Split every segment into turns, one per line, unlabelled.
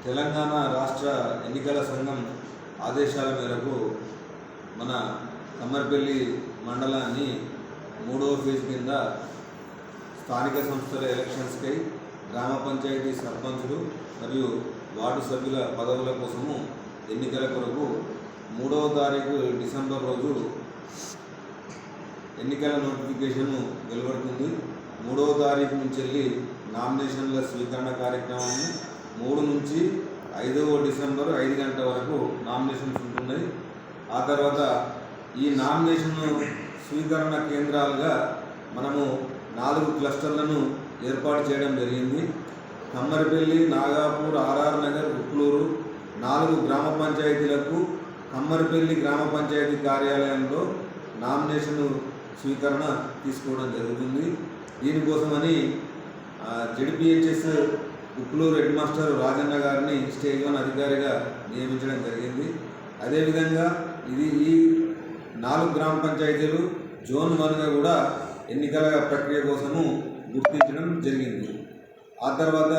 తెలంగాణ రాష్ట్ర ఎన్నికల సంఘం ఆదేశాల మేరకు మన కమ్మర్పల్లి మండలాన్ని 3వ ఫేజ్ కింద స్థానిక సంస్థల ఎలక్షన్స్కై గ్రామ పంచాయతీ సర్పంచులు మరియు వార్డు సభ్యుల పదవుల కోసము ఎన్నికల కొరకు 3వ తారీఖు డిసెంబర్ రోజు ఎన్నికల నోటిఫికేషన్ వెలువడుతుంది. 3వ తారీఖు నుంచి వెళ్ళి నామినేషన్ల స్వీకరణ కార్యక్రమము 3 నుంచి 5వ డిసెంబర్ 5 గంటల వరకు నామినేషన్స్ ఉంటున్నాయి. ఆ తర్వాత ఈ నామినేషన్ స్వీకరణ కేంద్రాలుగా మనము 4 క్లస్టర్లను ఏర్పాటు చేయడం జరిగింది. కమ్మరిపల్లి, నాగాపూర్, ఆర్ఆర్ నగర్, ఉట్లూరు 4 గ్రామ పంచాయతీలకు కమ్మరిపల్లి గ్రామ పంచాయతీ కార్యాలయంలో నామినేషన్ స్వీకరణ తీసుకోవడం జరుగుతుంది. దీనికోసమని జెడ్పీహెచ్ఎస్ ఉట్లూరు హెడ్ మాస్టర్ రాజన్న గారిని స్టేజ్ 1 అధికారిగా నియమించడం జరిగింది. అదేవిధంగా ఈ 4 గ్రామ పంచాయతీలు జోన్ 1గా కూడా ఎన్నికల ప్రక్రియ కోసము గుర్తించడం జరిగింది. ఆ తర్వాత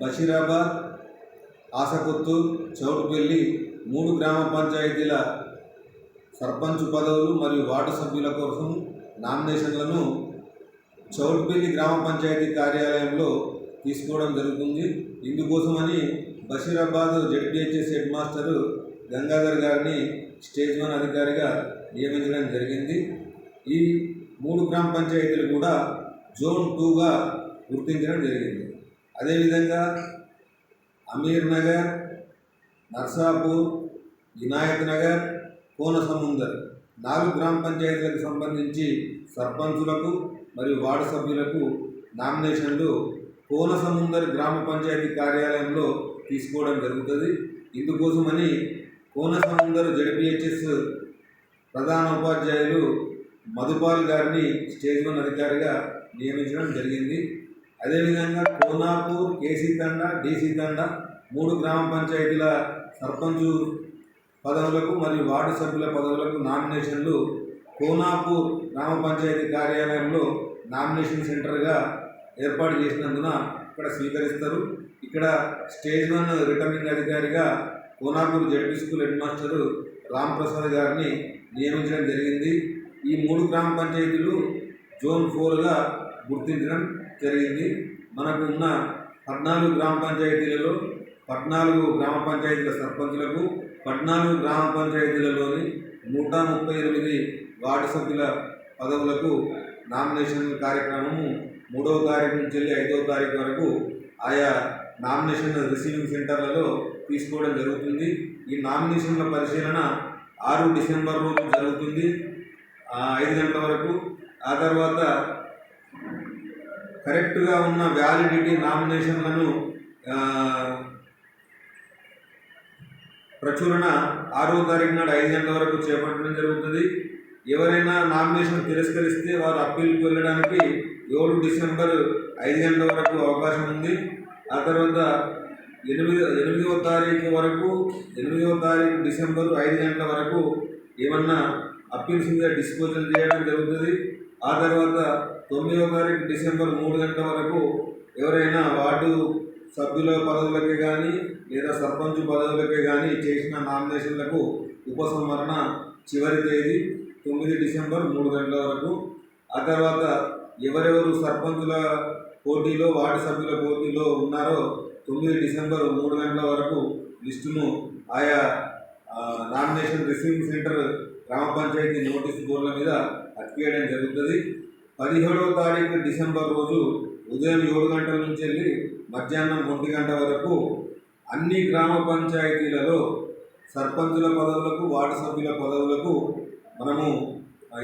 బషీరాబాద్, ఆసకొత్తు, చౌటుపల్లి 3 గ్రామ పంచాయతీల సర్పంచ్ పదవులు మరియు వార్డు సభ్యుల కోసం నామినేషన్లను చౌటుపల్లి గ్రామ పంచాయతీ కార్యాలయంలో తీసుకోవడం జరుగుతుంది. ఇందుకోసమని Basheerabad ZPHS head master Gangadhar గారిని స్టేజ్ 1 అధికారిగా నియమించడం జరిగింది. ఈ 3 గ్రామ పంచాయతీలు కూడా జోన్ 2గా గుర్తించడం జరిగింది. అదేవిధంగా అమీర్ నగర్, నర్సాపూర్, వినాయక్ నగర్, కోనసముందర్ 4 గ్రామ పంచాయతీలకు సంబంధించి సర్పంచులకు మరియు వార్డు సభ్యులకు నామినేషన్లు కోనసముందర్ గ్రామ పంచాయతీ కార్యాలయంలో తీసుకోవడం జరుగుతుంది. ఇందుకోసమని కోనసముందర్ జెడ్పీహెచ్ఎస్ ప్రధాన ఉపాధ్యాయులు మధుపాల్ గారిని స్టేజ్ 1 అధికారిగా నియమించడం జరిగింది. అదేవిధంగా కోనాపూర్, కేసీ తండ, డీసీ తండ 3 గ్రామ పంచాయతీల సర్పంచు పదవులకు మరియు వార్డు సభ్యుల పదవులకు నామినేషన్లు కోనాపూర్ గ్రామ పంచాయతీ కార్యాలయంలో నామినేషన్ సెంటర్గా ఏర్పాటు చేసినందున ఇక్కడ స్వీకరిస్తారు. ఇక్కడ స్టేజ్ 1 రిటర్నింగ్ అధికారిగా Konapur ZP school head master Ramprasad గారిని నియమించడం జరిగింది. ఈ 3 గ్రామ పంచాయతీలు జోన్ 4గా గుర్తించడం జరిగింది. మనకు ఉన్న 14 గ్రామ పంచాయతీలలో 14 గ్రామ పంచాయతీల సర్పంచులకు 14 గ్రామ పంచాయతీలలోని 138 వార్డు సభ్యుల పదవులకు నామినేషన్ కార్యక్రమము 3వ తారీఖు నుంచి 5వ తారీఖు వరకు ఆయా నామినేషన్ రిసీవింగ్ సెంటర్లలో తీసుకోవడం జరుగుతుంది. ఈ నామినేషన్ల పరిశీలన 6 డిసెంబర్ రోజు జరుగుతుంది 5 గంటల వరకు. ఆ తర్వాత కరెక్ట్గా ఉన్న వ్యాలిడిటీ నామినేషన్లను ప్రచురణ 6వ తారీఖు నాడు 5 గంటల వరకు చేపట్టడం జరుగుతుంది. ఎవరైనా నామినేషన్ తిరస్కరిస్తే వారు అప్పీల్కి వెళ్ళడానికి 7 డిసెంబర్ 5 గంటల వరకు అవకాశం ఉంది. ఆ తర్వాత 8వ తారీఖు వరకు 8వ తారీఖు డిసెంబర్ 5 గంటల వరకు ఏమన్నా అప్పీల్స్ మీద డిస్పోజల్ చేయడం జరుగుతుంది. ఆ తర్వాత 9వ తారీఖు డిసెంబర్ 3 గంటల వరకు ఎవరైనా వార్డు సభ్యుల పదవులకే కానీ లేదా సర్పంచ్ పదవులకే కానీ చేసిన నామినేషన్లకు ఉపసంహరణ చివరి తేదీ 9 డిసెంబర్ 3 గంటల వరకు. ఆ తర్వాత ఎవరెవరు సర్పంచుల పోటీలో వార్డు సభ్యుల పోటీలో ఉన్నారో 9 డిసెంబర్ 3 గంటల వరకు లిస్టును ఆయా నామినేషన్ రిసీవింగ్ సెంటర్ గ్రామ పంచాయతీ నోటీస్ బోర్డుల మీద అతికేయడం జరుగుతుంది. 17వ తారీఖు డిసెంబర్ రోజు ఉదయం 7 గంటల నుంచి వెళ్ళి మధ్యాహ్నం 1 గంట వరకు అన్ని గ్రామ పంచాయతీలలో సర్పంచుల పదవులకు వార్డు సభ్యుల పదవులకు మనము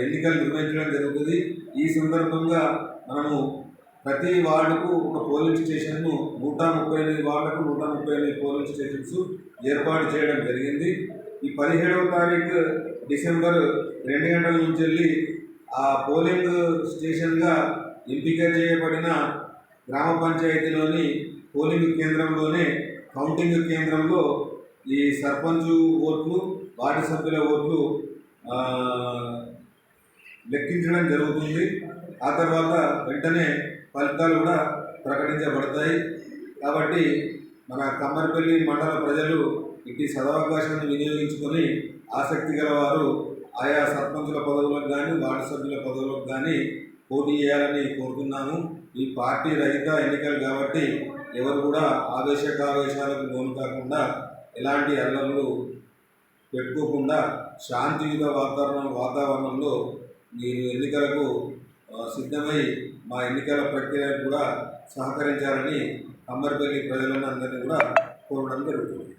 ఎన్నికలు నిర్వహించడం జరుగుతుంది. ఈ సందర్భంగా మనము ప్రతి వార్డుకు ఒక పోలింగ్ స్టేషన్ను 138 వార్డులకు 138 పోలింగ్ స్టేషన్స్ ఏర్పాటు చేయడం జరిగింది. ఈ 17వ తారీఖు డిసెంబర్ 2 గంటల నుంచి వెళ్ళి ఆ పోలింగ్ స్టేషన్గా ఎంపిక చేయబడిన గ్రామ పంచాయతీలోని పోలింగ్ కేంద్రంలోనే కౌంటింగ్ కేంద్రంలో ఈ సర్పంచ్ ఓట్లు వార్డు సభ్యుల ఓట్లు లెక్కించడం జరుగుతుంది. ఆ తర్వాత వెంటనే ఫలితాలు కూడా ప్రకటించబడతాయి. కాబట్టి మన కమ్మరిపల్లి మండల ప్రజలు ఇటు సదవకాశాన్ని వినియోగించుకొని ఆసక్తి గల వారు ఆయా సర్పంచుల పదవులకు కానీ వార్డు సభ్యుల పదవులకు కానీ పోటీ చేయాలని కోరుతున్నాము. ఈ పార్టీ రహిత ఎన్నికలు కాబట్టి ఎవరు కూడా ఆవేశాలకు లోను కాకుండా ఎలాంటి అల్లర్లు పెట్టుకోకుండా శాంతియుత వాతావరణంలో మీరు ఎన్నికలకు సిద్ధమై మా ఎన్నికల ప్రక్రియకు కూడా సహకరించాలని కమ్మరిపల్లి ప్రజలందరినీ కూడా కోరడం జరుగుతుంది.